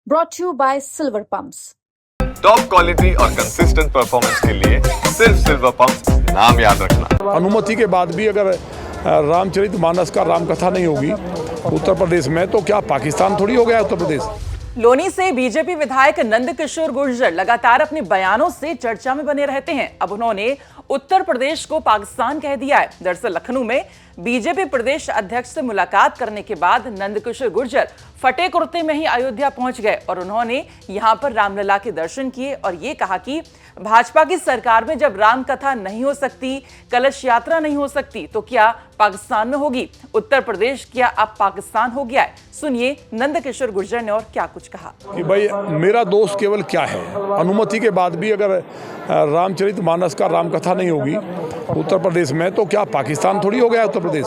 brought to you by Silver Pumps. Top quality और consistent performance के लिए सिर्फ सिल्वर पंप नाम याद रखना। अनुमति के बाद भी अगर रामचरितमानस का रामकथा नहीं होगी उत्तर प्रदेश में, तो क्या पाकिस्तान थोड़ी हो गया उत्तर प्रदेश। लोनी से बीजेपी विधायक नंदकिशोर गुर्जर लगातार अपने बयानों से चर्चा में बने रहते हैं। अब उन्होंने उत्तर प्रदेश को पाकिस्तान कह दिया है। दरअसल लखनऊ में बीजेपी प्रदेश अध्यक्ष से मुलाकात करने के बाद नंदकिशोर गुर्जर फटे कुर्ते में ही अयोध्या पहुंच गए और उन्होंने यहां पर रामलला के दर्शन किए और ये कहा कि भाजपा की सरकार में जब राम कथा नहीं हो सकती, कलश यात्रा नहीं हो सकती, तो क्या पाकिस्तान में होगी। उत्तर प्रदेश क्या अब पाकिस्तान हो गया है। सुनिए नंदकिशोर गुर्जर ने और क्या कुछ कहा कि भाई मेरा दोष केवल क्या है, अनुमति के बाद भी अगर रामचरितमानस का रामकथा नहीं होगी उत्तर प्रदेश में, तो क्या पाकिस्तान थोड़ी हो गया उत्तर प्रदेश।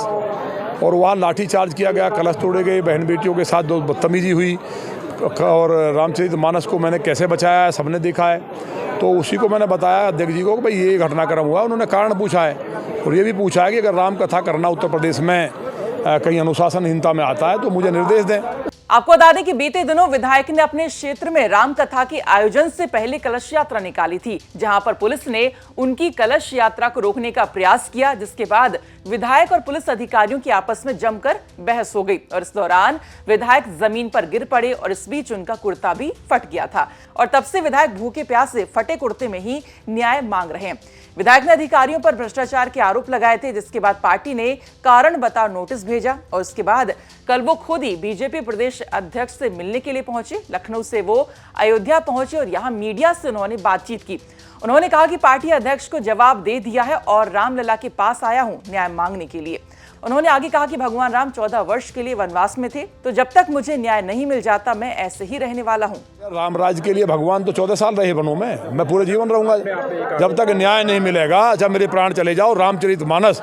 और वहाँ लाठीचार्ज किया गया, कलश तोड़े गए, बहन बेटियों के साथ बदतमीजी हुई और रामचरितमानस को मैंने कैसे बचाया है सबने देखा है। तो उसी को मैंने बताया अध्यक्ष जी को कि भाई ये घटनाक्रम हुआ। उन्होंने कारण पूछा है और ये भी पूछा है कि अगर राम कथा करना उत्तर प्रदेश में कहीं अनुशासनहीनता में आता है तो मुझे निर्देश दें। आपको बता दें कि बीते दिनों विधायक ने अपने क्षेत्र में राम कथा के आयोजन से पहले कलश यात्रा निकाली थी, जहां पर पुलिस ने उनकी कलश यात्रा को रोकने का प्रयास किया, जिसके बाद विधायक और पुलिस अधिकारियों की आपस में जमकर बहस हो गई और इस दौरान विधायक जमीन पर गिर पड़े और इस बीच उनका कुर्ता भी फट गया था और तब से विधायक भूखे प्यासे फटे कुर्ते में ही न्याय मांग रहे हैं। विधायक ने अधिकारियों पर भ्रष्टाचार के आरोप लगाए थे, जिसके बाद पार्टी ने कारण बताओ नोटिस भेजा और उसके बाद कल वो खुद ही बीजेपी प्रदेश अध्यक्ष से मिलने के लिए पहुंचे। लखनऊ से वो अयोध्या पहुंचे और यहां मीडिया से उन्होंने बातचीत की। उन्होंने कहा कि पार्टी अध्यक्ष को जवाब दे दिया है और रामलला के पास आया हूं न्याय मांगने के लिए। उन्होंने आगे कहा कि भगवान राम 14 वर्ष के लिए वनवास में थे, तो जब तक मुझे न्याय नहीं मिल जाता मैं ऐसे ही रहने वाला हूं। राम राज्य के लिए भगवान तो 14 साल रहे वनों में, मैं पूरे जीवन रहूंगा जब तक न्याय नहीं मिलेगा। जब मेरे प्राण चले जाओ, रामचरितमानस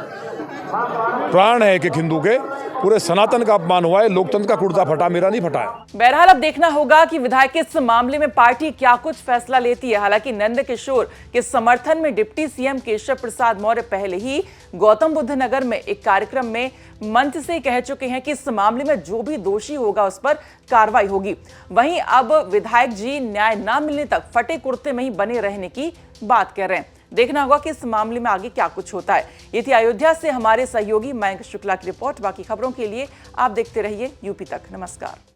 प्राण है कि हिंदू के, पूरे सनातन का अपमान हुआ है। लोकतंत्र का कुर्ता फटा, मेरा नहीं फटा है। बहरहाल अब देखना होगा कि विधायक इस मामले में पार्टी क्या कुछ फैसला लेती है। हालांकि नंदकिशोर के समर्थन में डिप्टी सीएम केशव प्रसाद मौर्य पहले ही गौतम बुद्ध नगर में एक कार्यक्रम में मंच से कह चुके हैं कि इस मामले में जो भी दोषी होगा उस पर कार्रवाई होगी। वहीं अब विधायक जी न्याय न मिलने तक फटे कुर्ते में ही बने रहने की बात कह रहे हैं। देखना होगा कि इस मामले में आगे क्या कुछ होता है। ये थी अयोध्या से हमारे सहयोगी मयंक शुक्ला की रिपोर्ट। बाकी खबरों के लिए आप देखते रहिए यूपी तक। नमस्कार।